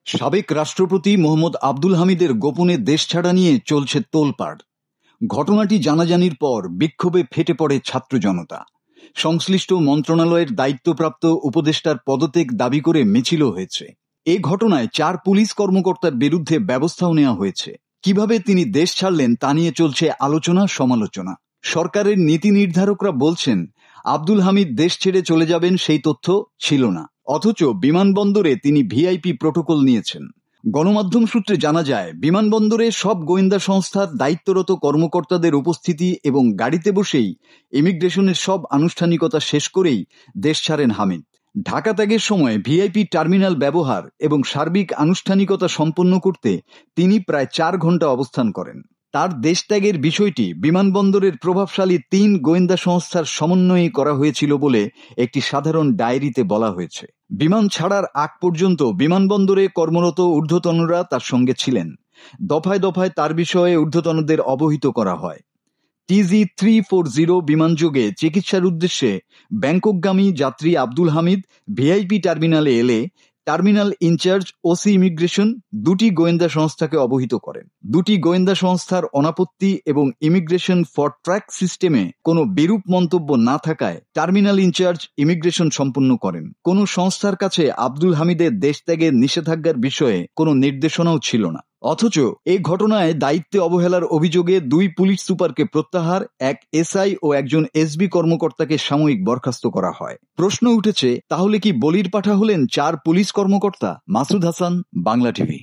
সাবেক রাষ্ট্রপতি মোহাম্মদ আব্দুল হামিদের গোপনে দেশ ছাড়া নিয়ে চলছে তোলপাড়। ঘটনাটি জানাজানির পর বিক্ষোভে ফেটে পড়ে ছাত্র জনতা। সংশ্লিষ্ট মন্ত্রণালয়ের দায়িত্বপ্রাপ্ত উপদেষ্টার পদত্যাগ দাবি করে মিছিলও হয়েছে। এ ঘটনায় 4 পুলিশ কর্মকর্তার বিরুদ্ধে ব্যবস্থাও নেওয়া হয়েছে। কিভাবে তিনি দেশ ছাড়লেন তা নিয়ে চলছে আলোচনা সমালোচনা। সরকারের নীতি নির্ধারকরা বলছেন আব্দুল হামিদ দেশ ছেড়ে চলে যাবেন সেই তথ্য ছিল না, অথচ বিমানবন্দরে তিনি ভিআইপি প্রোটোকল নিয়েছেন। গণমাধ্যম সূত্রে জানা যায়, বিমানবন্দরে সব গোয়েন্দা সংস্থার দায়িত্বরত কর্মকর্তাদের উপস্থিতি এবং গাড়িতে বসেই ইমিগ্রেশনের সব আনুষ্ঠানিকতা শেষ করেই দেশ ছাড়েন হামিদ। ঢাকা ত্যাগের সময় ভিআইপি টার্মিনাল ব্যবহার এবং সার্বিক আনুষ্ঠানিকতা সম্পন্ন করতে তিনি প্রায় 4 ঘন্টা অবস্থান করেন। তার দেশত্যাগের বিষয়টি বিমানবন্দরের প্রভাবশালী 3 গোয়েন্দা সংস্থার সমন্বয়ে করা হয়েছিল বলে একটি সাধারণ ডায়েরিতে বলা হয়েছে। বিমান ছাড়ার আগ পর্যন্ত বিমানবন্দরে কর্মরত ঊর্ধ্বতনরা তার সঙ্গে ছিলেন। দফায় দফায় তার বিষয়ে ঊর্ধ্বতনদের অবহিত করা হয়। TG-340 বিমানযোগে চিকিৎসার উদ্দেশ্যে ব্যাংককগামী যাত্রী আব্দুল হামিদ ভিআইপি টার্মিনালে এলে টার্মিনাল ইনচার্জ ওসি ইমিগ্রেশন 2টি গোয়েন্দা সংস্থাকে অবহিত করেন। 2টি গোয়েন্দা সংস্থার অনাপত্তি এবং ইমিগ্রেশন ফর ট্র্যাক সিস্টেমে কোনো বিরূপ মন্তব্য না থাকায় টার্মিনাল ইনচার্জ ইমিগ্রেশন সম্পন্ন করেন। কোনো সংস্থার কাছে আব্দুল হামিদের দেশত্যাগের নিষেধাজ্ঞার বিষয়ে কোনো নির্দেশনাও ছিল না। অথচ এই ঘটনায় দায়িত্বে অবহেলার অভিযোগে 2 পুলিশ সুপারকে প্রত্যাহার, 1 এসআই ও একজন এসবি কর্মকর্তাকে সাময়িক বরখাস্ত করা হয়। প্রশ্ন উঠেছে, তাহলে কি বলির পাঠা হলেন 4 পুলিশ কর্মকর্তা? মাসুদ হাসান, বাংলা টিভি।